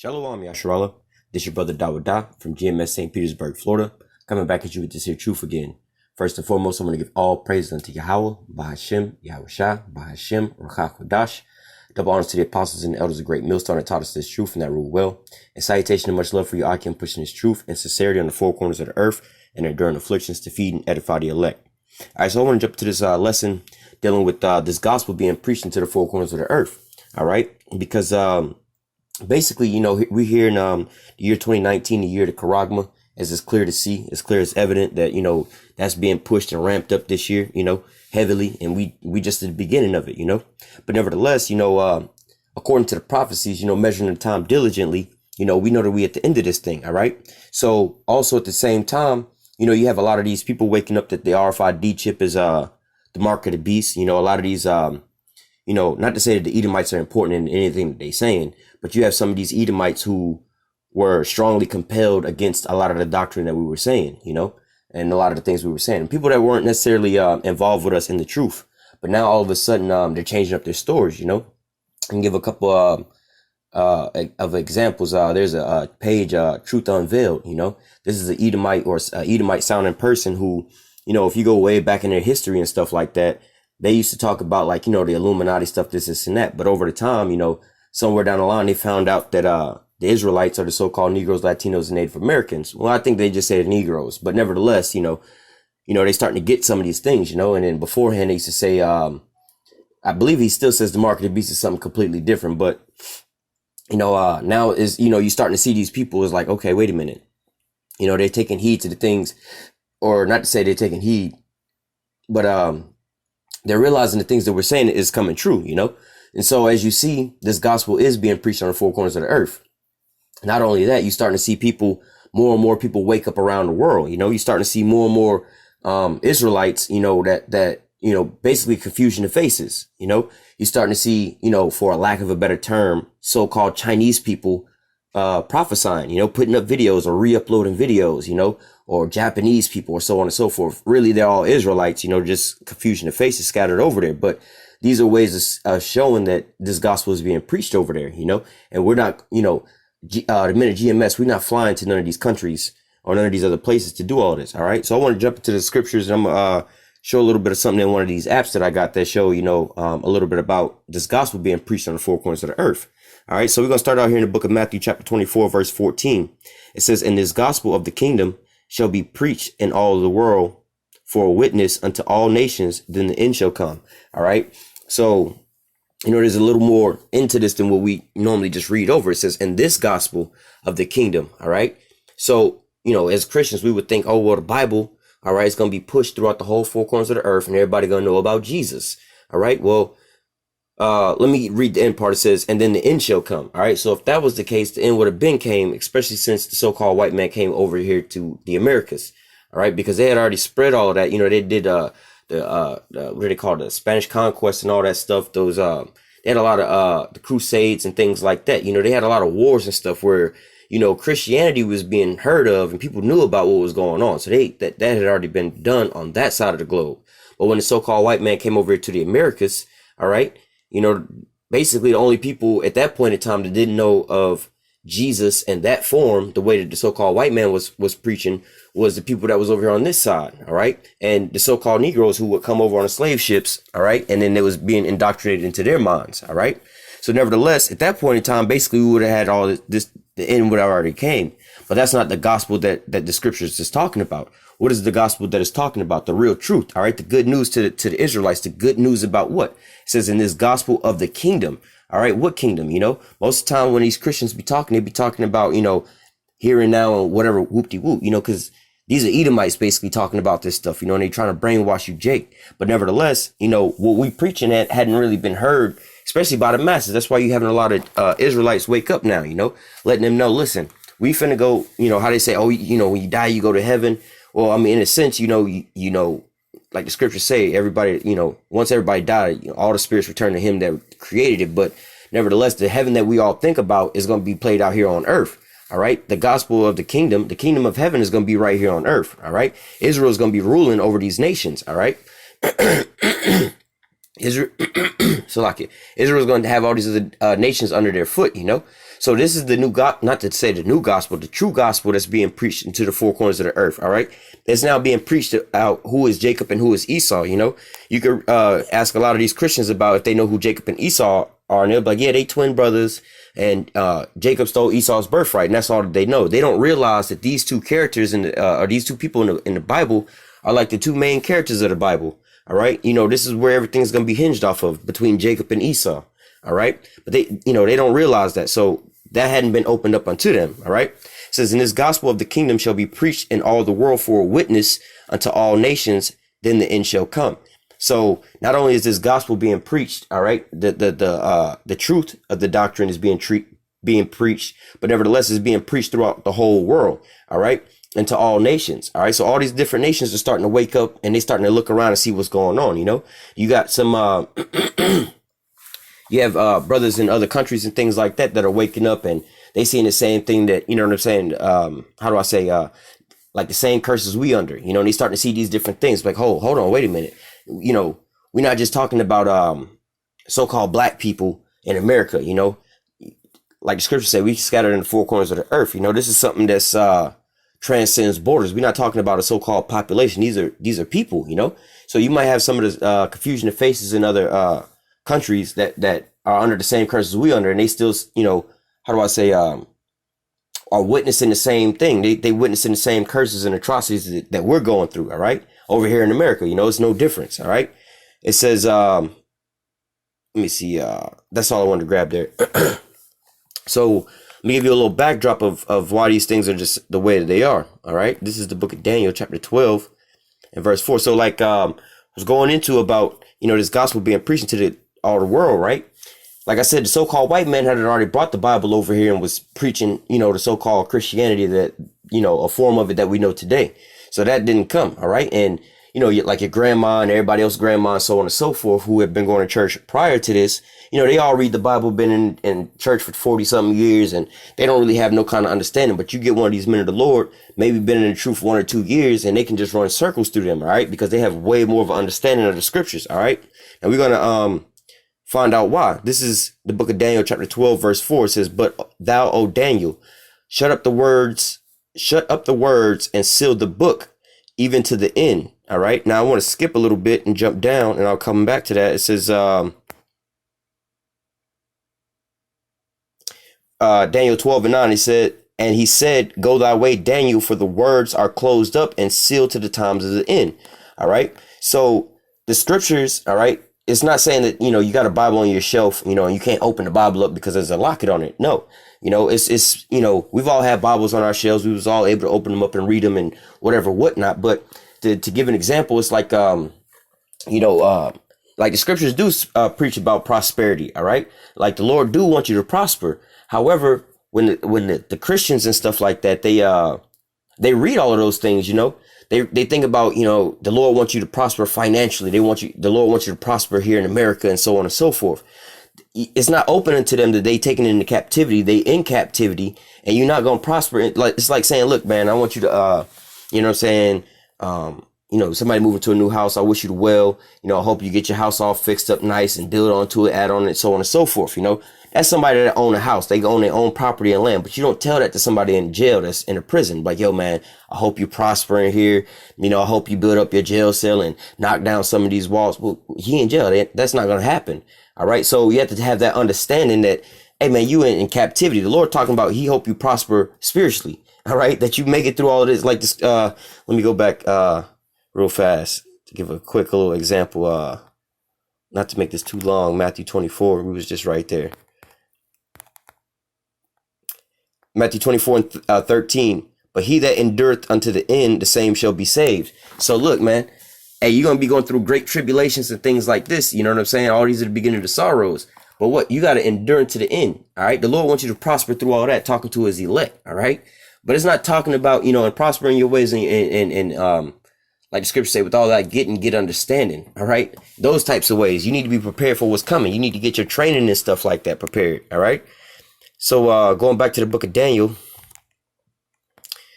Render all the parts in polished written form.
Shalom, Yasharallah. This your brother Dawada from GMS St. Petersburg, Florida, coming back at you with this here truth again. First and foremost, I'm going to give all praise unto Yahweh, Bahashem, Yahushua, Bahashem, Ruach HaKodesh. Double honors to the apostles and the elders of Great Millstone that taught us this truth and that rule well. And salutation and much love for you, Akim, pushing this truth and sincerity on the four corners of the earth and enduring afflictions to feed and edify the elect. All right, so I want to jump to this lesson dealing with this gospel being preached into the four corners of the earth. All right, because basically, you know, we're here in the year 2019, the year of the Charagma, as it's clear to see, it's clear as evident that, you know, that's being pushed and ramped up this year, you know, heavily. And we just at the beginning of it, you know, but nevertheless, you know, according to the prophecies, you know, measuring the time diligently, you know, we know that we at the end of this thing. All right. So also at the same time, you know, you have a lot of these people waking up that the RFID chip is the mark of the beast. You know, a lot of these you know, not to say that the Edomites are important in anything that they're saying, but you have some of these Edomites who were strongly compelled against a lot of the doctrine that we were saying, you know, and a lot of the things we were saying. People that weren't necessarily involved with us in the truth, but now all of a sudden they're changing up their stories, you know. I can give a couple of examples. There's a page, Truth Unveiled, you know. This is an Edomite or Edomite sounding person who, you know, if you go way back in their history and stuff like that, they used to talk about, like, you know, the Illuminati stuff, this and that. But over the time, you know, somewhere down the line, they found out that the Israelites are the so-called Negroes, Latinos, and Native Americans. Well, I think they just said Negroes, but nevertheless, you know, they starting to get some of these things, you know. And then beforehand, they used to say, I believe he still says the mark of the beast is something completely different. But, you know, now is, you know, you're starting to see these people is like, okay, wait a minute. You know, they're taking heed to the things, or not to say they're taking heed, but they're realizing the things that we're saying is coming true, you know. And so as you see, this gospel is being preached on the four corners of the earth. Not only that, you're starting to see people, more and more people wake up around the world. You know, you're starting to see more and more Israelites, you know, that, you know, basically confusion of faces. You know, you're starting to see, you know, for a lack of a better term, so-called Chinese people prophesying, you know, putting up videos or re-uploading videos, you know, or Japanese people or so on and so forth. Really, they're all Israelites, you know, just confusion of faces scattered over there. But these are ways of showing that this gospel is being preached over there, you know, and we're not, you know, the minute GMS, we're not flying to none of these countries or none of these other places to do all this. All right. So I want to jump into the scriptures, and I'm going to show a little bit of something in one of these apps that I got that show, you know, a little bit about this gospel being preached on the four corners of the earth. All right. So we're going to start out here in the book of Matthew, chapter 24, verse 14. It says, "And this gospel of the kingdom shall be preached in all the world for a witness unto all nations, then the end shall come." All right. So, you know, there's a little more into this than what we normally just read over. It says, "In this gospel of the kingdom." All right. So, you know, as Christians, we would think, oh, well, the Bible, all right, it's going to be pushed throughout the whole four corners of the earth and everybody going to know about Jesus. All right. Well, let me read the end part. It says, "And then the end shall come." All right. So if that was the case, the end would have been came, especially since the so-called white man came over here to the Americas. All right. Because they had already spread all of that. You know, they did, what do they call it? The Spanish conquest and all that stuff. Those, they had a lot of, the Crusades and things like that. You know, they had a lot of wars and stuff where, you know, Christianity was being heard of and people knew about what was going on. So that had already been done on that side of the globe. But when the so-called white man came over here to the Americas, all right, you know, basically the only people at that point in time that didn't know of Jesus in that form, the way that the so-called white man was preaching, was the people that was over here on this side. All right. And the so-called Negroes who would come over on the slave ships. All right. And then it was being indoctrinated into their minds. All right. So nevertheless, at that point in time, basically we would have had all this, the end would have already came. But that's not the gospel that the scriptures is talking about. What is the gospel that is talking about? The real truth. All right. The good news to the Israelites, the good news about what? It says in this gospel of the kingdom. All right. What kingdom? You know, most of the time when these Christians be talking, they be talking about, you know, here and now and whatever, whoop-de-whoop, you know, because these are Edomites basically talking about this stuff, you know, and they trying to brainwash you, Jake. But nevertheless, you know, what we preaching at hadn't really been heard, especially by the masses. That's why you having a lot of Israelites wake up now, you know, letting them know, listen, we finna go, you know, how they say, oh, you know, when you die, you go to heaven. Well, I mean, in a sense, you know, like the scriptures say, everybody, you know, once everybody died, you know, all the spirits return to him that created it. But nevertheless, the heaven that we all think about is going to be played out here on earth. All right. The gospel of the kingdom of heaven is going to be right here on earth. All right. Israel is going to be ruling over these nations. All right. Israel is going to have all these other nations under their foot, you know. So this is the new God, not to say the new gospel, the true gospel that's being preached into the four corners of the earth. All right. It's now being preached out who is Jacob and who is Esau. You know, you could ask a lot of these Christians about if they know who Jacob and Esau are, and they'll be like, yeah, they twin brothers, and Jacob stole Esau's birthright, and that's all that they know. They don't realize that these two characters or these two people in the Bible are like the two main characters of the Bible. All right. You know, this is where everything's going to be hinged off of, between Jacob and Esau. All right. But they don't realize that. So that hadn't been opened up unto them. All right. It says, and this gospel of the kingdom shall be preached in all the world for a witness unto all nations. Then the end shall come. So not only is this gospel being preached, all right, the truth of the doctrine is being preached, but nevertheless is being preached throughout the whole world. All right. And to all nations. All right. So all these different nations are starting to wake up, and they starting to look around and see what's going on. You know, you got some, you have brothers in other countries and things like that are waking up, and they seeing the same thing that, you know what I'm saying? How do I say, like the same curses we under, you know, and they starting to see these different things like, hold on, wait a minute. You know, we're not just talking about so-called black people in America, you know, like the scripture say, we scattered in the four corners of the earth. You know, this is something that's transcends borders. We're not talking about a so-called population. These are people, you know. So you might have some of the confusion of faces in other countries that are under the same curses we under, and they still, you know, how do I say, are witnessing the same thing. They witnessing the same curses and atrocities that we're going through. All right, over here in America, you know, it's no difference. All right, it says, let me see, that's all I wanted to grab there. So let me give you a little backdrop of why these things are just the way that they are. All right. This is the book of Daniel, chapter 12 and verse 4. So like I was going into about, you know, this gospel being preached to all the world. Right. Like I said, the so-called white man had already brought the Bible over here and was preaching, you know, the so-called Christianity that, you know, a form of it that we know today. So that didn't come. All right. And, you know, like your grandma and everybody else's grandma and so on and so forth, who had been going to church prior to this, you know, they all read the Bible, been in church for 40 something years, and they don't really have no kind of understanding. But you get one of these men of the Lord, maybe been in the truth 1 or 2 years, and they can just run circles through them. All right. Because they have way more of an understanding of the scriptures. All right. And we're going to, find out why. This is the book of Daniel, chapter 12, verse 4. It says, but thou, O Daniel, shut up the words and seal the book even to the end. All right. Now I want to skip a little bit and jump down, and I'll come back to that. It says, Daniel 12 and 9, he said, go thy way, Daniel, for the words are closed up and sealed to the times of the end. All right. So the scriptures, all right, it's not saying that, you know, you got a Bible on your shelf, you know, and you can't open the Bible up because there's a locket on it. No, you know, it's, you know, we've all had Bibles on our shelves. We was all able to open them up and read them and whatever, whatnot. But to give an example, it's like, you know, like the scriptures do preach about prosperity. All right. Like the Lord do want you to prosper. However, when the Christians and stuff like that, they read all of those things, you know. They think about, you know, the Lord wants you to prosper financially. The Lord wants you to prosper here in America and so on and so forth. It's not open to them that they taken into captivity. They in captivity, and you're not going to prosper. Like, it's like saying, look, man, I want you to, you know what I'm saying? You know, somebody moving to a new house. I wish you well, you know, I hope you get your house all fixed up nice and build onto it, add on it, so on and so forth. You know, that's somebody that own a house. They own their own property and land, but you don't tell that to somebody in jail that's in a prison. Like, yo, man, I hope you prosper in here. You know, I hope you build up your jail cell and knock down some of these walls. Well, he in jail. That's not going to happen. All right. So you have to have that understanding that, hey, man, you in captivity. The Lord talking about he hope you prosper spiritually. All right. That you make it through all of this. Like this. Let me go back real fast to give a quick little example. Not to make this too long. Matthew 24. We was just right there. Matthew 24 and 13. But he that endureth unto the end, the same shall be saved. So look, man, hey, you're going to be going through great tribulations and things like this. You know what I'm saying? All these are the beginning of the sorrows. But what? You got to endure to the end. All right. The Lord wants you to prosper through all that, talking to his elect. All right. But it's not talking about, you know, and prospering your ways and like the scriptures say, with all that get understanding. All right. Those types of ways. You need to be prepared for what's coming. You need to get your training and stuff like that prepared. All right. So going back to the book of Daniel,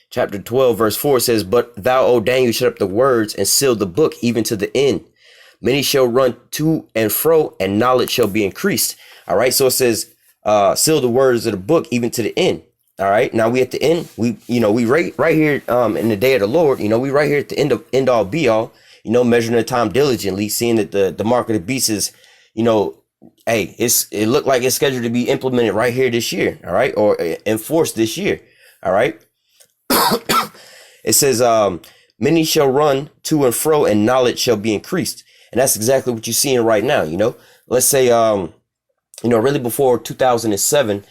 chapter 12, verse 4 says, but thou, O Daniel, shut up the words and seal the book even to the end. Many shall run to and fro, and knowledge shall be increased. All right. So it says, seal the words of the book even to the end. All right. Now we at the end, we right here in the day of the Lord, we right here at the end all be all, measuring the time diligently, seeing that the mark of the beast is, hey, it looked like it's scheduled to be implemented right here this year. All right. Or enforced this year. All right. It says, many shall run to and fro and knowledge shall be increased. And that's exactly what you're seeing right now. Let's say, really before 2007,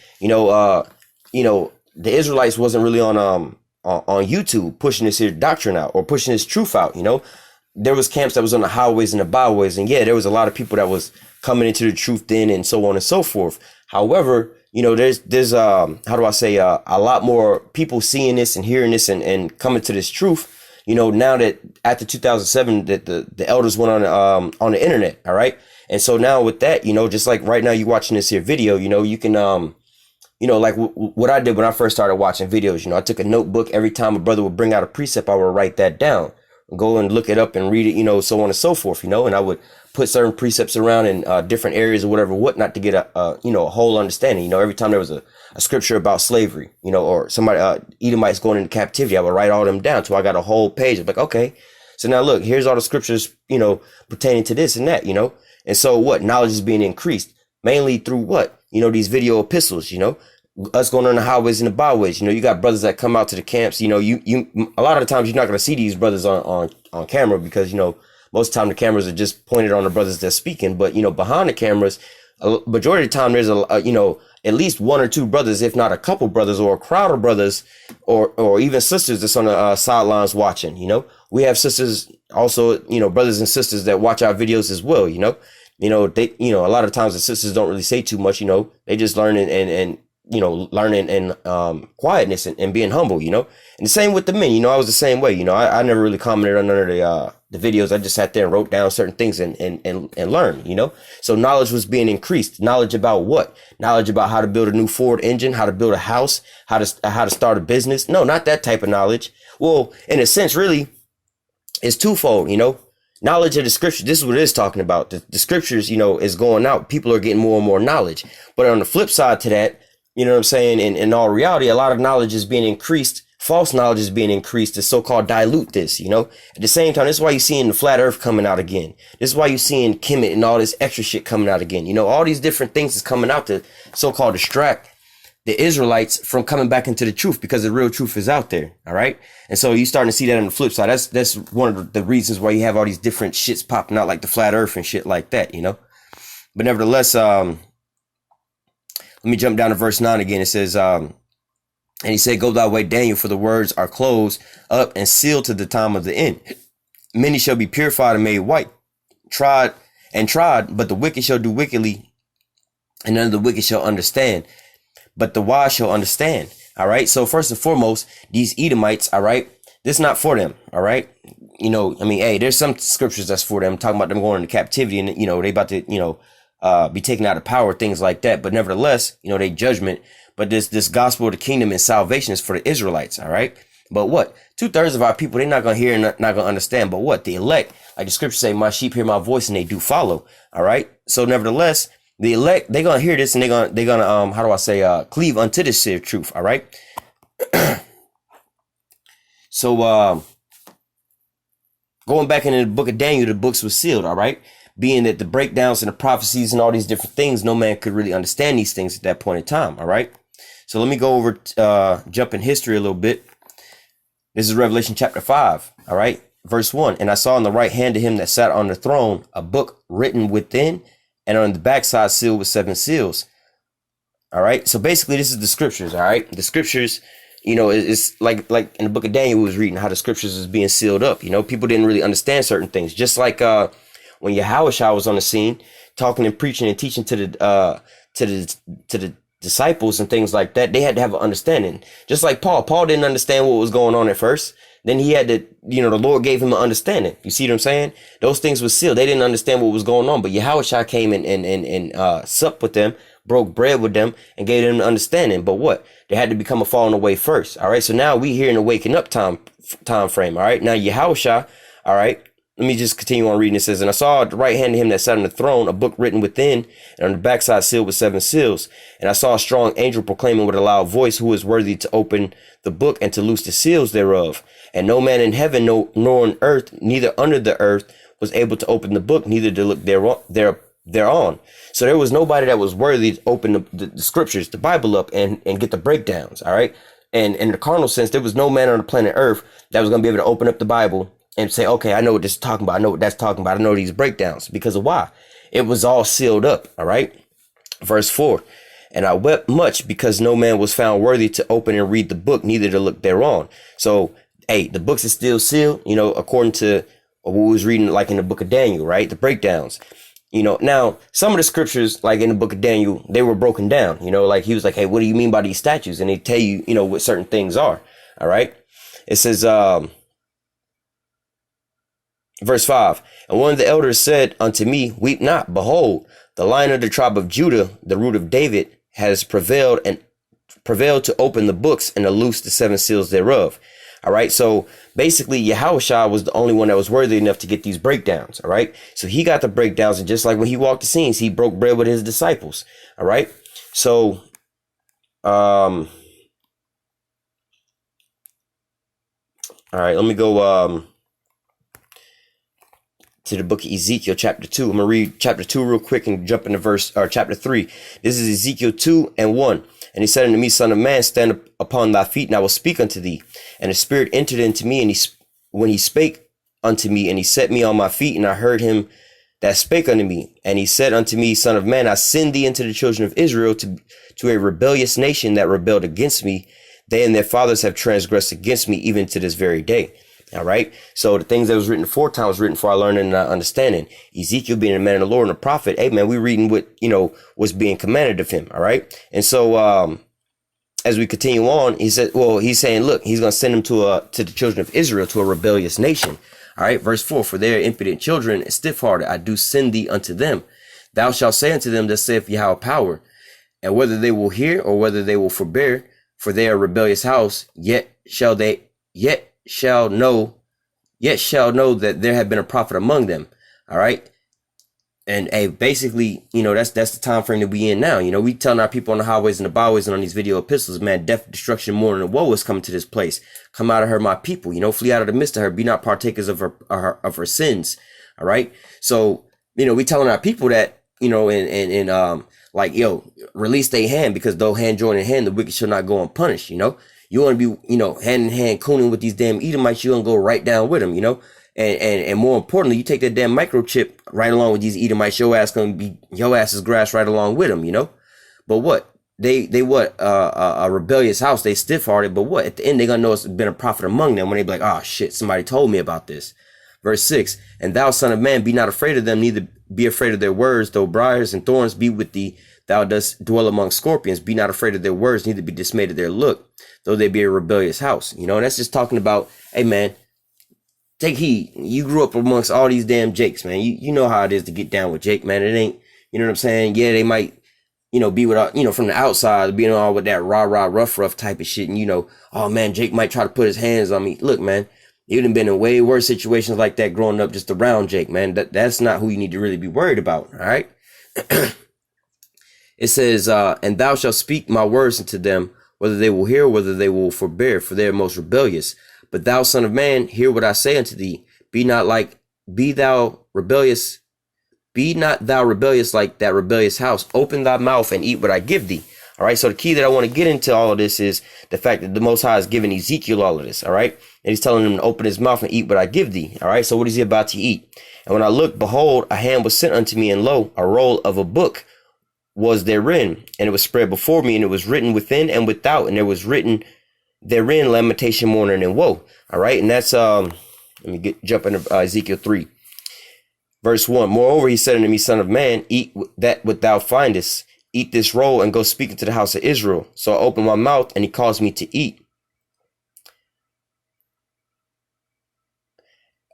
the Israelites wasn't really on YouTube pushing this here doctrine out or pushing this truth out. There was camps that was on the highways and the byways. And yeah, there was a lot of people that was coming into the truth then and so on and so forth. However, there's how do I say, a lot more people seeing this and hearing this and coming to this truth. Now that after 2007, that the elders went on the internet. All right. And so now with that, just like right now, you watching this here video, you can, like what I did when I first started watching videos, I took a notebook. Every time a brother would bring out a precept, I would write that down, go and look it up and read it, so on and so forth, and I would put certain precepts around in different areas or whatnot to get a whole understanding. Every time there was a scripture about slavery, or somebody, Edomites going into captivity, I would write all them down. So I got a whole page of like, okay, so now look, here's all the scriptures, pertaining to this and that, and so what knowledge is being increased mainly through what, these video epistles, us going on the highways and the byways. You got brothers that come out to the camps. You a lot of the times you're not going to see these brothers on camera because, most of the time the cameras are just pointed on the brothers that's speaking. But, behind the cameras, a majority of the time there's at least one or two brothers, if not a couple brothers or a crowd of brothers or even sisters that's on the sidelines watching. We have sisters also, brothers and sisters that watch our videos as well. They, a lot of times the sisters don't really say too much. They just learn and learning and quietness and being humble, and the same with the men. I was the same way. I never really commented on none of the videos. I just sat there and wrote down certain things and learned, so knowledge was being increased. Knowledge about what? Knowledge about how to build a new Ford engine, how to build a house, how to start a business. No, not that type of knowledge. Well, in a sense, really, it's twofold, knowledge of the scriptures. This is what it is talking about. The scriptures, is going out. People are getting more and more knowledge. But on the flip side to that, you know what I'm saying? In all reality, a lot of knowledge is being increased. False knowledge is being increased to so-called dilute this, At the same time, this is why you're seeing the flat earth coming out again. This is why you're seeing Kemet and all this extra shit coming out again. All these different things is coming out to so-called distract the Israelites from coming back into the truth because the real truth is out there. All right. And so you're starting to see that on the flip side. That's one of the reasons why you have all these different shits popping out like the flat earth and shit like that, But nevertheless, let me jump down to verse 9 again. It says, and he said, go thy way, Daniel, for the words are closed up and sealed to the time of the end. Many shall be purified and made white, tried, but the wicked shall do wickedly, and none of the wicked shall understand, but the wise shall understand. All right. So first and foremost, these Edomites, all right, this is not for them. All right. Hey, there's some scriptures that's for them, talking about them going into captivity and, they about to, be taken out of power, things like that. But nevertheless, they judgment. But this gospel of the kingdom and salvation is for the Israelites. All right. But what? 2/3 of our people, they're not going to hear and not going to understand. But what? The elect, like the scriptures say, my sheep hear my voice and they do follow. All right. So nevertheless, the elect, they're going to hear this and they're going to, how do I say, cleave unto this here truth. All right. So, going back into the book of Daniel, the books were sealed. All right. Being that the breakdowns and the prophecies and all these different things, no man could really understand these things at that point in time. All right. So let me go over, jump in history a little bit. This is Revelation chapter 5. All right. Verse 1. And I saw in the right hand of him that sat on the throne a book written within and on the backside sealed with 7 seals. All right. So basically this is the scriptures. All right. The scriptures, it's like in the book of Daniel, we was reading how the scriptures is being sealed up. People didn't really understand certain things. Just like, when Yahushua was on the scene, talking and preaching and teaching to the disciples and things like that, they had to have an understanding. Just like Paul didn't understand what was going on at first. Then he had to, the Lord gave him an understanding. You see what I'm saying? Those things were sealed. They didn't understand what was going on, but Yahushua came and supped with them, broke bread with them, and gave them an understanding. But what? They had to become a falling away first. All right. So now we here in the waking up time frame. All right. Now Yahushua, all right. let me just continue on reading. It says, and I saw at the right hand of him that sat on the throne a book written within, and on the backside sealed with 7 seals. And I saw a strong angel proclaiming with a loud voice, who is worthy to open the book and to loose the seals thereof. And no man in heaven, nor on earth, neither under the earth, was able to open the book, neither to look thereon. So there was nobody that was worthy to open the scriptures, the Bible up, and get the breakdowns. All right. And in the carnal sense, there was no man on the planet Earth that was going to be able to open up the Bible and say, okay, I know what this is talking about. I know what that's talking about. I know these breakdowns, because of why? It was all sealed up. All right. Verse 4. And I wept much because no man was found worthy to open and read the book, neither to look thereon. So, hey, the books is still sealed, according to what we was reading, like in the book of Daniel, right? The breakdowns. Now some of the scriptures, like in the book of Daniel, they were broken down, like he was like, hey, what do you mean by these statues? And they tell you, what certain things are. All right. It says, verse 5, and one of the elders said unto me, weep not, behold, the Lion of the tribe of Judah, the root of David, has prevailed to open the books and to loose the 7 seals thereof. All right. So basically, Yahushua was the only one that was worthy enough to get these breakdowns. All right. So he got the breakdowns. And just like when he walked the scenes, he broke bread with his disciples. All right. So, all right, let me go to the book of Ezekiel, chapter 2. I'm going to read chapter 2 real quick and jump into chapter 3. This is Ezekiel 2:1. And he said unto me, Son of man, stand up upon thy feet, and I will speak unto thee. And the Spirit entered into me, and when he spake unto me, and he set me on my feet, and I heard him that spake unto me. And he said unto me, Son of man, I send thee into the children of Israel to a rebellious nation that rebelled against me. They and their fathers have transgressed against me, even to this very day. All right. So the things that was written aforetime was written for our learning and our understanding. Ezekiel being a man of the Lord and a prophet. Hey, man, we reading what, was being commanded of him. All right. And so, as we continue on, he said, he's saying, look, he's going to send him to the children of Israel, to a rebellious nation. All right. Verse 4, for they are impudent children and stiff-hearted. I do send thee unto them. Thou shalt say unto them, thus saith Yahweh power, and whether they will hear or whether they will forbear, for they are a rebellious house, yet shall know that there have been a prophet among them. All right. And basically, that's the time frame that we in now. We telling our people on the highways and the byways and on these video epistles, man, death, destruction, mourning, and woe is coming to this place. Come out of her, my people, flee out of the midst of her, be not partakers of her sins. All right. So, we telling our people that, release their hand, because though hand join in hand, the wicked shall not go unpunished. You want to be, hand in hand cooning with these damn Edomites, you want to go right down with them, and more importantly, you take that damn microchip right along with these Edomites, your ass is grass right along with them, But what? They a rebellious house, they stiff-hearted, but what? At the end, they're going to know it's been a prophet among them when they be like, oh shit, somebody told me about this. Verse 6, and thou, son of man, be not afraid of them, neither be afraid of their words, though briars and thorns be with thee, thou dost dwell among scorpions, be not afraid of their words, neither be dismayed at their look, though they be a rebellious house. And that's just talking about, hey man, take heed. You grew up amongst all these damn Jakes, man. You know how it is to get down with Jake, man. It ain't, you know what I'm saying? Yeah, they might, be without, from the outside, being all with that rah, rough type of shit. And oh man, Jake might try to put his hands on me. Look, man, you'd have been in way worse situations like that growing up just around Jake, man. That's not who you need to really be worried about. All right. It says, and thou shalt speak my words unto them, whether they will hear, or whether they will forbear, for they are most rebellious. But thou, son of man, hear what I say unto thee. Be not thou rebellious like that rebellious house. Open thy mouth and eat what I give thee. All right. So the key that I want to get into all of this is the fact that the Most High is giving Ezekiel all of this. All right. And he's telling him to open his mouth and eat what I give thee. All right. So what is he about to eat? And when I looked, behold, a hand was sent unto me, and lo, a roll of a book was therein, and it was spread before me, and it was written within and without, and there was written therein lamentation, mourning, and woe. All right. And that's, let me jump into Ezekiel 3. Verse 1, moreover, he said unto me, son of man, eat that what thou findest, eat this roll, and go speak into the house of Israel. So I opened my mouth, and he caused me to eat.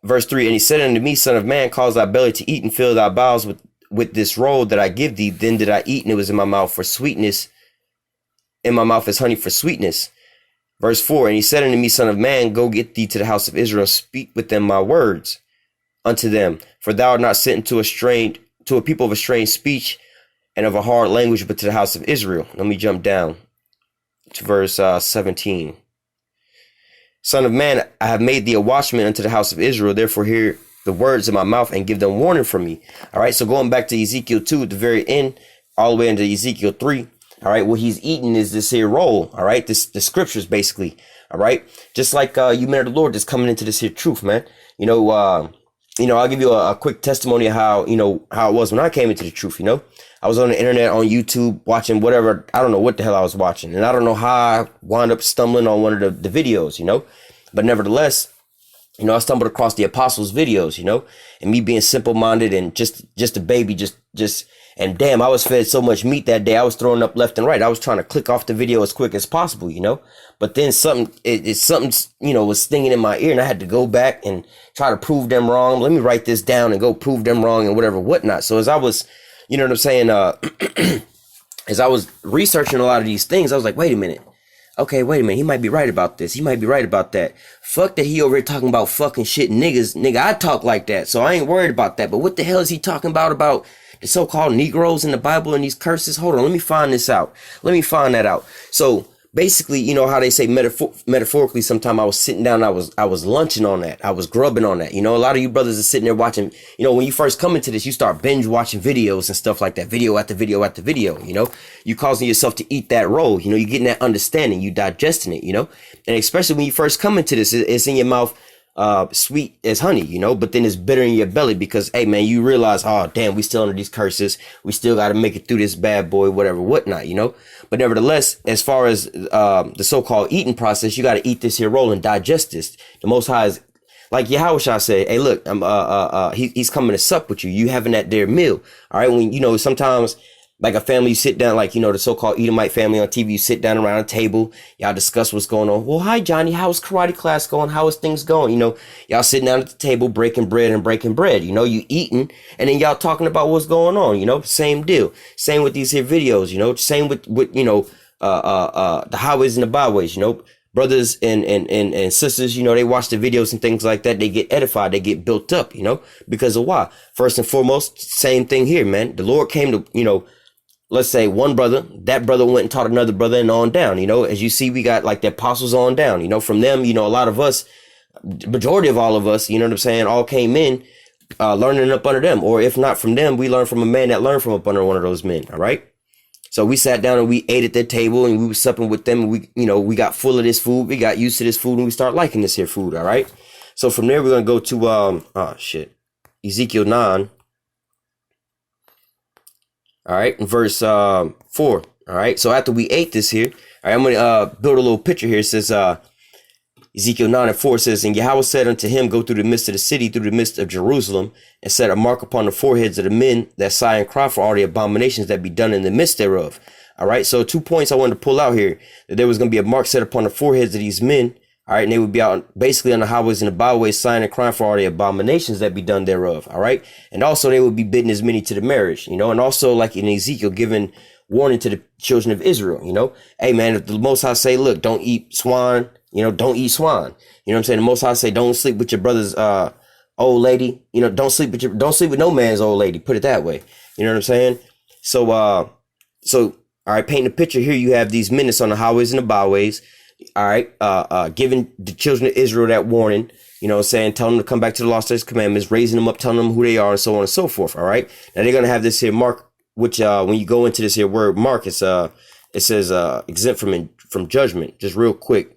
Verse 3, and he said unto me, son of man, cause thy belly to eat, and fill thy bowels with this roll that I give thee. Then did I eat, and it was in my mouth for sweetness, in my mouth as honey for sweetness. Verse 4, and he said unto me, son of man, go get thee to the house of Israel, speak with them my words unto them, for thou art not sent to a people of a strange speech and of a hard language, but to the house of Israel. Let me jump down to verse 17. Son of man, I have made thee a watchman unto the house of Israel. Therefore hear the words of my mouth and give them warning from me. All right. So going back to Ezekiel 2 at the very end, all the way into Ezekiel 3. All right. What he's eating is this here roll. All right. The scriptures basically. All right. Just like you men of the Lord that's coming into this here truth, man. I'll give you a quick testimony of how it was when I came into the truth. I was on the internet, on YouTube, watching whatever. I don't know what the hell I was watching. And I don't know how I wound up stumbling on one of the videos, but nevertheless, I stumbled across the apostles' videos, and me being simple minded and just a baby, and damn, I was fed so much meat that day. I was throwing up left and right. I was trying to click off the video as quick as possible, but then something was stinging in my ear, and I had to go back and try to prove them wrong. Let me write this down and go prove them wrong and whatever, whatnot. So as I was, as I was researching a lot of these things, I was like, wait a minute. Okay, wait a minute. He might be right about this. He might be right about that. Fuck that he over here talking about fucking shit niggas. Nigga, I talk like that, so I ain't worried about that. But what the hell is he talking about the so-called Negroes in the Bible and these curses? Hold on, let me find this out. Let me find that out. So basically, how they say metaphorically, sometime I was sitting down, I was lunching on that. I was grubbing on that. A lot of you brothers are sitting there watching, when you first come into this, you start binge watching videos and stuff like that, video after video after video, you causing yourself to eat that roll, you're getting that understanding, you digesting it, and especially when you first come into this, it's in your mouth, sweet as honey, but then it's bitter in your belly because, hey man, you realize, oh damn, we still under these curses. We still got to make it through this bad boy, whatever, whatnot, but nevertheless, as far as, the so-called eating process, you got to eat this here roll and digest this. The Most High is like Yahushua said, hey, look, he's coming to sup with you. You having that there meal. All right. When, sometimes like a family, you sit down, like, the so-called Edomite family on TV, you sit down around a table, y'all discuss what's going on. Well, hi, Johnny, how's karate class going? How is things going? Y'all sitting down at the table, breaking bread. You eating, and then y'all talking about what's going on, same deal. Same with these here videos, same with the highways and the byways, brothers and sisters, they watch the videos and things like that. They get edified. They get built up, because of why? First and foremost, same thing here, man. The Lord came to, let's say one brother, that brother went and taught another brother and on down, as you see, we got like the apostles on down, from them, a lot of us, majority of all of us, all came in, learning up under them, or if not from them, we learned from a man that learned from up under one of those men. All right. So we sat down and we ate at their table and we were supping with them. And we got full of this food. We got used to this food and we start liking this here food. All right. So from there, we're going to go to, Ezekiel 9. All right. Verse 4. All right. So after we ate this here, all right, I'm going to build a little picture here. It says, Ezekiel 9:4 says, and Yahweh said unto him, go through the midst of the city, through the midst of Jerusalem, and set a mark upon the foreheads of the men that sigh and cry for all the abominations that be done in the midst thereof. All right. So 2 points I wanted to pull out here, that there was going to be a mark set upon the foreheads of these men. All right. And they would be out basically on the highways and the byways, sighing and crying for all the abominations that be done thereof. All right. And also they would be bidding as many to the marriage, and also like in Ezekiel, giving warning to the children of Israel, hey man, if the Most High say, look, don't eat swine, don't eat swine. You know what I'm saying? The Most High say, don't sleep with your brother's, old lady, don't sleep with no man's old lady. Put it that way. You know what I'm saying? So, all right, paint a picture here. You have these men that's on the highways and the byways. All right. Giving the children of Israel that warning, saying, telling them to come back to the law, statutes, commandments, raising them up, telling them who they are and so on and so forth. All right. Now they're going to have this here mark, which, when you go into this here word mark, it's, it says, exempt from judgment. Just real quick.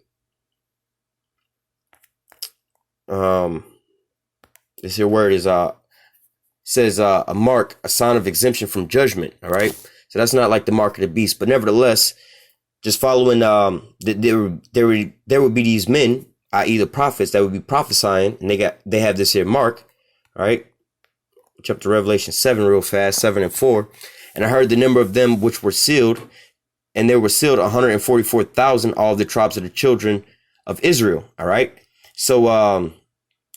This here word is, says, a mark, a sign of exemption from judgment. All right. So that's not like the mark of the beast, but nevertheless, just following, there would be these men, i.e. the prophets that would be prophesying, and they have this here mark. All right. Jump to Revelation 7 real fast, 7:4. And I heard the number of them which were sealed, and there were sealed 144,000, all the tribes of the children of Israel. All right. So,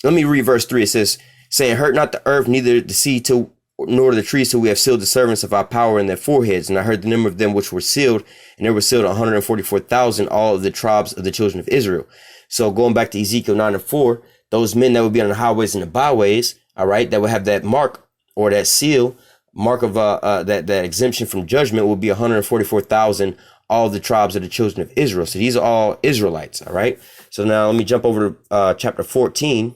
let me read verse 3. It says, saying, hurt not the earth, neither the sea nor the trees till we have sealed the servants of our power in their foreheads. And I heard the number of them which were sealed, and there were sealed 144,000, all of the tribes of the children of Israel. So going back to Ezekiel 9:4, those men that would be on the highways and the byways, all right, that would have that mark or that seal, mark of that exemption from judgment will be 144,000, all the tribes of the children of Israel. So these are all Israelites, all right? So now let me jump over to chapter 14.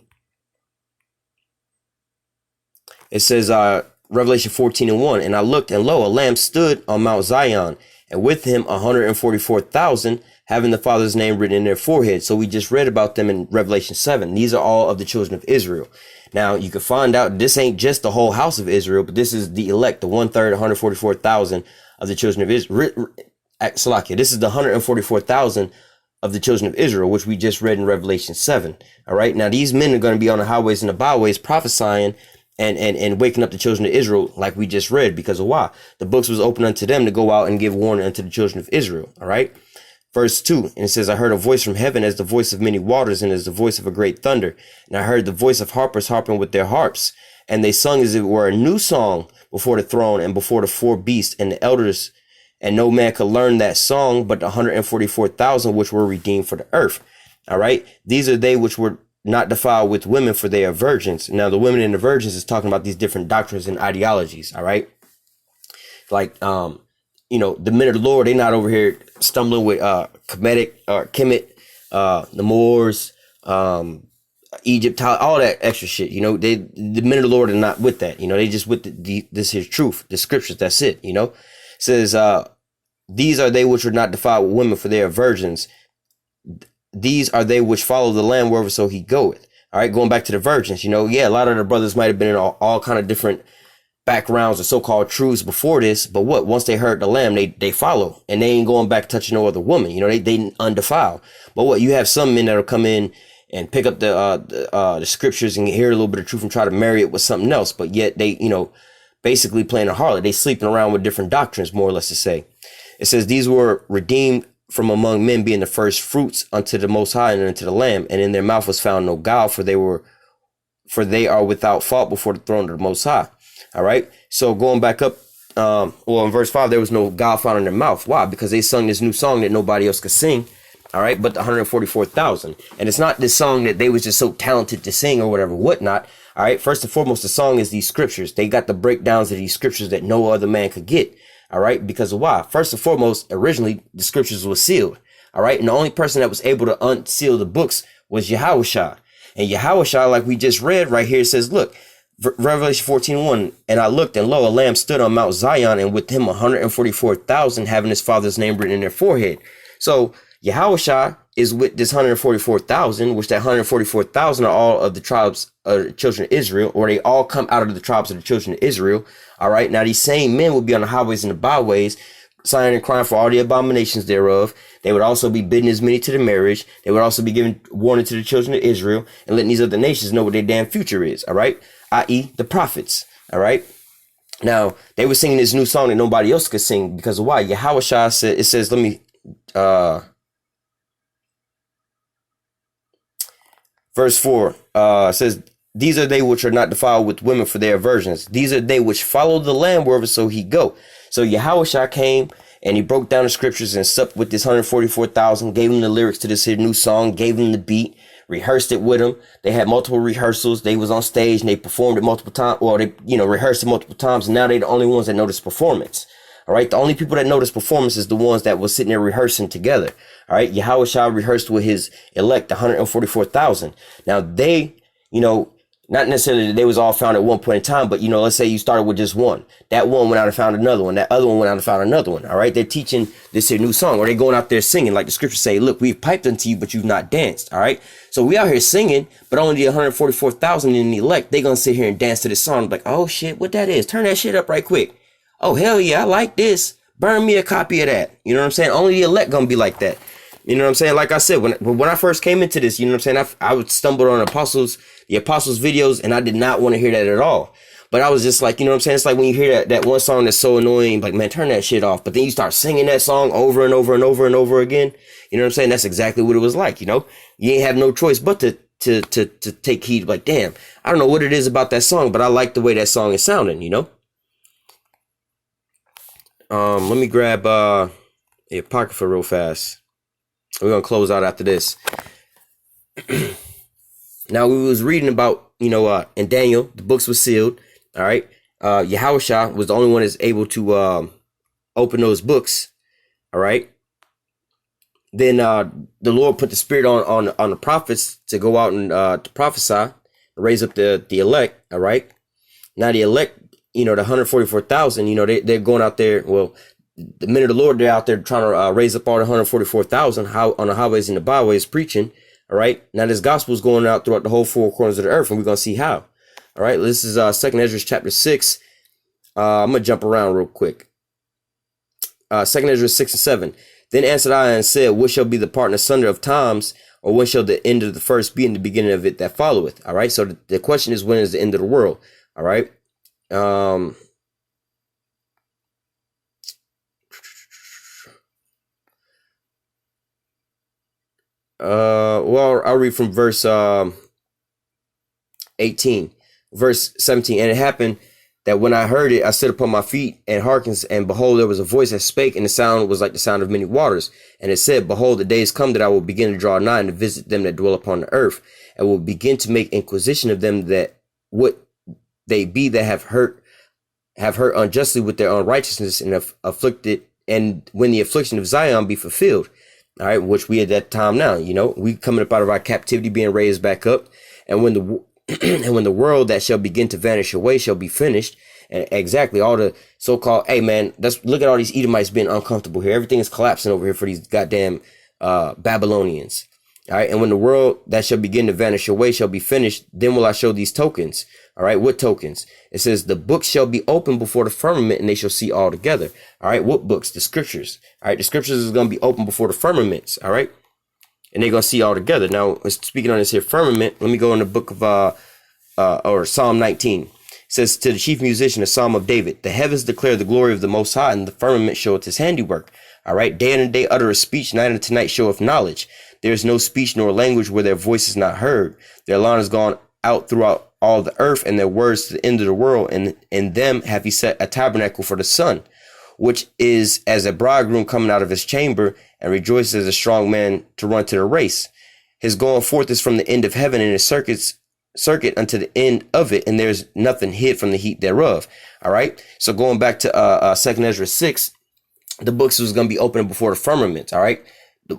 It says, Revelation 14:1, and I looked, and lo, a lamb stood on Mount Zion, and with him 144,000, having the Father's name written in their forehead. So we just read about them in Revelation 7. These are all of the children of Israel. Now you can find out this ain't just the whole house of Israel, but this is the elect, the 1/3, 144,000 of the children of Israel. Salakia, this is the 144,000 of the children of Israel, which we just read in Revelation 7. All right. Now these men are going to be on the highways and the byways prophesying and waking up the children of Israel, like we just read, because of why? The books was open unto them to go out and give warning unto the children of Israel. All right. Verse 2, and it says, I heard a voice from heaven as the voice of many waters and as the voice of a great thunder. And I heard the voice of harpers harping with their harps. And they sung as it were a new song before the throne and before the four beasts and the elders. And no man could learn that song but the 144,000 which were redeemed for the earth. All right. These are they which were not defiled with women, for they are virgins. Now the women and the virgins is talking about these different doctrines and ideologies. All right. Like, the men of the Lord, they're not over here stumbling with Kemet, the Moors, Egypt, all that extra shit. The men of the Lord are not with that. They just with this here truth, the scriptures. That's it. It says, these are they which are not defiled with women, for they are virgins. These are they which follow the Lamb wherever so he goeth. All right, going back to the virgins, a lot of the brothers might have been in all kind of different backgrounds or so-called truths before this, but once they heard the Lamb, they follow, and they ain't going back touching no other woman. They undefiled. But you have some men that'll come in and pick up the scriptures and hear a little bit of truth and try to marry it with something else, but yet they basically playing a harlot. They sleeping around with different doctrines, more or less to say. It says these were redeemed from among men, being the first fruits unto the Most High and unto the Lamb, and in their mouth was found no guile, for they are without fault before the throne of the Most High. All right. So going back up, in verse 5, there was no guile found in their mouth. Why? Because they sung this new song that nobody else could sing. All right. But the 144,000. And it's not this song that they was just so talented to sing or whatever, whatnot. All right. First and foremost, the song is these scriptures. They got the breakdowns of these scriptures that no other man could get. All right. Because of why? First and foremost, originally the scriptures were sealed. All right. And the only person that was able to unseal the books was Yahushua. And Yahushua, like we just read right here, says, look, Revelation 14:1, and I looked, and lo, a lamb stood on Mount Zion, and with him 144,000, having his Father's name written in their forehead. So Yahushua is with this 144,000, which that 144,000 are all of the tribes of the children of Israel, or they all come out of the tribes of the children of Israel. All right. Now these same men will be on the highways and the byways, sighing and crying for all the abominations thereof. They would also be bidding as many to the marriage. They would also be giving warning to the children of Israel and letting these other nations know what their damn future is. All right. I.e. the prophets. All right. Now they were singing this new song that nobody else could sing because of why? Yahushua said, it says, let me, verse 4, says, these are they which are not defiled with women, for their virgins. These are they which follow the Lamb wherever so he go. So Yahushua came and he broke down the scriptures and supped with this 144,000, gave them the lyrics to this here new song, gave them the beat, rehearsed it with them. They had multiple rehearsals. They was on stage and they performed it multiple times. Well, they, rehearsed it multiple times. And now they're the only ones that know this performance. All right. The only people that know this performance is the ones that was sitting there rehearsing together. All right. Yahushua rehearsed with his elect, 144,000. Now they, not necessarily that they was all found at one point in time, but, let's say you started with just one. That one went out and found another one. That other one went out and found another one. All right. They're teaching this here new song, or they going out there singing like the scriptures say, look, we've piped unto you, but you've not danced. All right. So we out here singing, but only the 144,000 in the elect, they going to sit here and dance to this song. Like, oh shit, what that is? Turn that shit up right quick. Oh, hell yeah. I like this. Burn me a copy of that. You know what I'm saying? Only the elect going to be like that. You know what I'm saying? Like I said, when I first came into this, you know what I'm saying? I would stumble on the apostles videos, and I did not want to hear that at all. But I was just like, you know what I'm saying? It's like when you hear that one song that's so annoying, like, man, turn that shit off. But then you start singing that song over and over and over and over again. You know what I'm saying? That's exactly what it was like, You ain't have no choice but to take heed. Like, damn, I don't know what it is about that song, but I like the way that song is sounding, Let me grab a Apocrypha real fast. We're going to close out after this. Now we was reading about, in Daniel, the books were sealed. All right. Yahushua was the only one that's able to open those books. All right. Then the Lord put the spirit on the prophets to go out and to prophesy, raise up the elect. All right. Now the elect, the 144,000, they're going out there. Well, the men of the Lord, they're out there trying to raise up all the 144,000 on the highways and the byways preaching. All right. Now this gospel is going out throughout the whole four corners of the earth, and we're going to see how. All right. This is 2nd Ezra chapter 6. I'm going to jump around real quick. 2nd Ezra 6 and 7. Then answered I and said, what shall be the part and asunder of times, or when shall the end of the first be, in the beginning of it that followeth? All right. So the question is, when is the end of the world? All right. Well, I'll read from verse 18, verse 17. And it happened that when I heard it, I stood upon my feet and hearkened, and behold, there was a voice that spake, and the sound was like the sound of many waters. And it said, behold, the days come that I will begin to draw nigh and to visit them that dwell upon the earth, and will begin to make inquisition of them that what they be that have hurt unjustly with their unrighteousness, and have afflicted, and when the affliction of Zion be fulfilled. All right, which we at that time now, we coming up out of our captivity, being raised back up, and when the and when the world that shall begin to vanish away shall be finished, and exactly all the so-called, hey man, look at all these Edomites being uncomfortable here. Everything is collapsing over here for these goddamn Babylonians. All right, and when the world that shall begin to vanish away shall be finished, then will I show these tokens. All right, what tokens? It says the books shall be open before the firmament, and they shall see all together. All right, what books? The scriptures. All right, the scriptures is going to be open before the firmaments. All right, and they're going to see all together. Now, speaking on this here firmament, let me go in the book of or Psalm 19. It says, to the chief musician, a psalm of David, the heavens declare the glory of the Most High, and the firmament showeth his handiwork. All right, day and day uttereth speech, night unto night showeth knowledge. There is no speech nor language where their voice is not heard. Their line is gone out throughout all the earth, and their words to the end of the world. And in them have he set a tabernacle for the sun, which is as a bridegroom coming out of his chamber, and rejoices as a strong man to run to the race. His going forth is from the end of heaven, and his circuit unto the end of it, and there's nothing hid from the heat thereof. All right. So going back to 2nd Ezra 6, the books was going to be opening before the firmament. All right.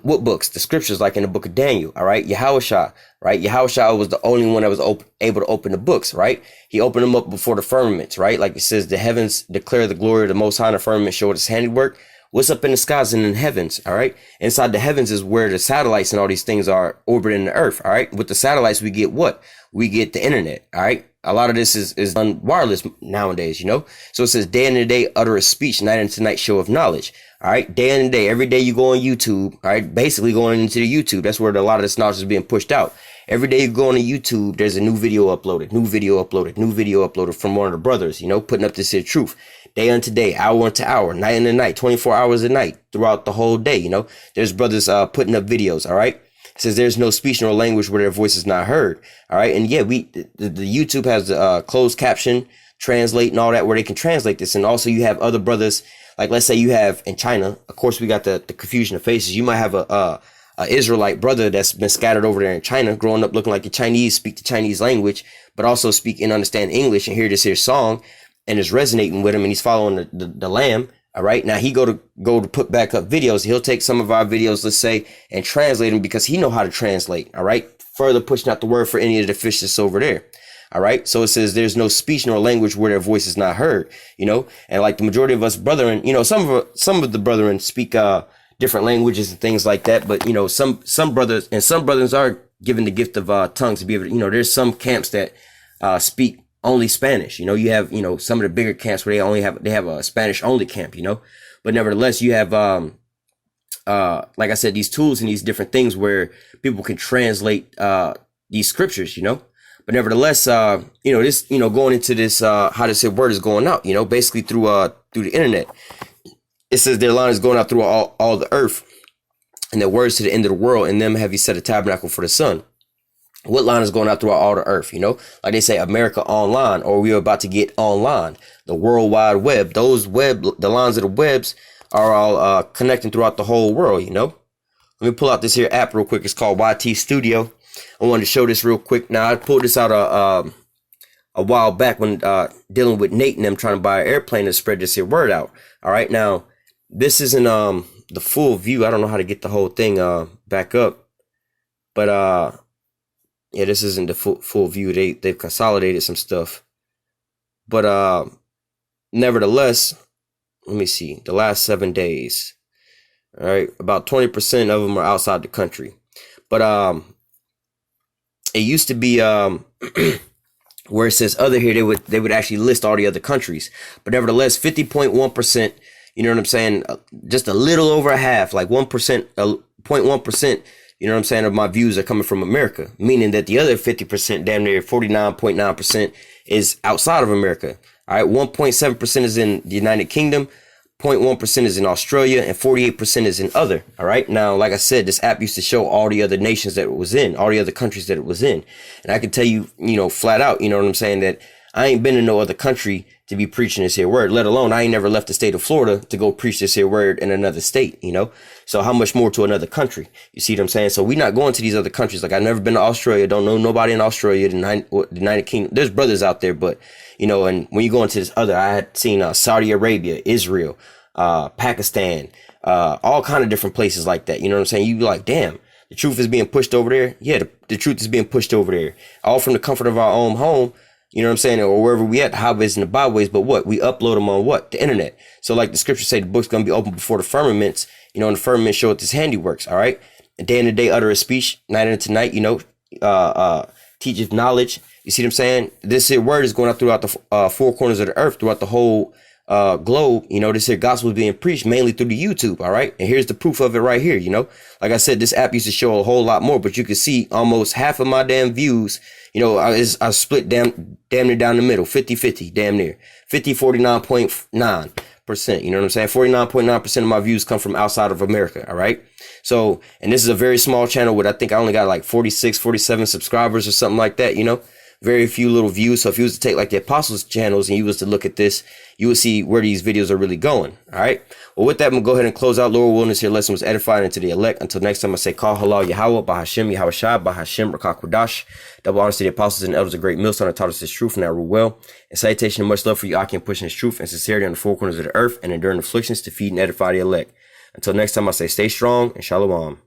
What books? The scriptures, like in the book of Daniel. All right. Yahushua, right? Yahushua was the only one that was able to open the books, right? He opened them up before the firmaments, right? Like it says, the heavens declare the glory of the Most High, and the firmament showed his handiwork. What's up in the skies and in the heavens? All right. Inside the heavens is where the satellites and all these things are orbiting the earth. All right. With the satellites, we get what? We get the internet. All right. A lot of this is done wireless nowadays, So it says, day and day uttereth speech, night unto night show of knowledge. All right. Day and day. Every day you go on YouTube. All right. Basically going into the YouTube. That's where a lot of this knowledge is being pushed out. Every day you go on to YouTube, there's a new video uploaded from one of the brothers, putting up this here truth. Day unto day, hour unto hour, night into night, 24 hours a night throughout the whole day. There's brothers putting up videos. All right. It says there's no speech nor language where their voice is not heard. All right. And yeah, the YouTube has closed caption, translate and all that, where they can translate this. And also you have other brothers, like let's say you have in China, of course, we got the confusion of faces. You might have a Israelite brother that's been scattered over there in China, growing up looking like a Chinese, speak the Chinese language, but also speak and understand English, and hear this here song and is resonating with him, and he's following the lamb. All right. Now he go to put back up videos. He'll take some of our videos, let's say, and translate them because he know how to translate. All right. Further pushing out the word for any of the fish that's over there. All right. So it says there's no speech nor language where their voice is not heard, and like the majority of us brethren, some of the brethren speak, different languages and things like that. But, some brothers are given the gift of tongues to be able to, there's some camps that speak only Spanish. You have, some of the bigger camps where they have a Spanish only camp, but nevertheless, you have, like I said, these tools and these different things where people can translate these scriptures, but nevertheless, this, going into this, how this word is going out, basically through the internet. It says their line is going out through all the earth, and their words to the end of the world. In them have he set a tabernacle for the sun. What line is going out throughout all the earth? Like they say, America Online, or we're about to get online, the World Wide Web. The lines of the webs are all connecting throughout the whole world. Let me pull out this here app real quick. It's called YT Studio. I wanted to show this real quick. Now, I pulled this out a while back when dealing with Nate and them trying to buy an airplane to spread this here word out. All right, now this isn't the full view. I don't know how to get the whole thing back up, but yeah, this isn't the full view. They've consolidated some stuff, but nevertheless, let me see the last 7 days. All right, about 20% of them are outside the country, but it used to be where it says other here, they would actually list all the other countries. But nevertheless, 50.1%, you know what I'm saying? Just a little over a half, like 1%, 0.1%, you know what I'm saying, of my views are coming from America, meaning that the other 50%, damn near 49.9%, is outside of America. All right, 1.7% is in the United Kingdom, 0.1% is in Australia, and 48% is in other. All right. Now, like I said, this app used to show all the other nations that it was in, all the other countries that it was in. And I can tell you, you know, flat out, you know what I'm saying, that I ain't been in no other country to be preaching this here word, let alone I ain't never left the state of Florida to go preach this here word in another state, you know? So how much more to another country? You see what I'm saying? So we not going to these other countries. Like I've never been to Australia. Don't know nobody in Australia, the United Kingdom. There's brothers out there, but you know, and when you go into this other, I had seen Saudi Arabia, Israel, Pakistan, all kind of different places like that. You know what I'm saying? You be like, damn, the truth is being pushed over there. Yeah, the truth is being pushed over there. All from the comfort of our own home. You know what I'm saying? Or wherever we at, the highways and the byways. But what? We upload them on what? The internet. So like the scriptures say, the book's going to be open before the firmaments. You know, and the firmament show it this handiworks. All right. And day into day utter a speech, night into night, you know, teacheth knowledge. You see what I'm saying? This here word is going out throughout the four corners of the earth, throughout the whole globe. You know, this here gospel is being preached mainly through the YouTube. All right. And here's the proof of it right here. You know, like I said, this app used to show a whole lot more, but you can see almost half of my damn views. You know, I split damn near down the middle, 50-50, damn near 49.9%. You know what I'm saying? 49.9% of my views come from outside of America. All right. So, and this is a very small channel with, I think I only got like 46, 47 subscribers or something like that, you know, very few little views. So if you was to take like the apostles channels and you was to look at this, you will see where these videos are really going. All right. Well, with that, I'm going to go ahead and close out. Lord willing, this here lesson was edifying into the elect. Until next time, I say, call halal Yahweh, Bahashim, Yahweh Shai, Bahashim, Rakak Wadash. Double honors to the apostles and elders of Great Millstone that taught us this truth and that rule well. And salutation and much love for you, Aki, pushing this truth and sincerity on the four corners of the earth and enduring afflictions to feed and edify the elect. Until next time, I say, stay strong and shalom.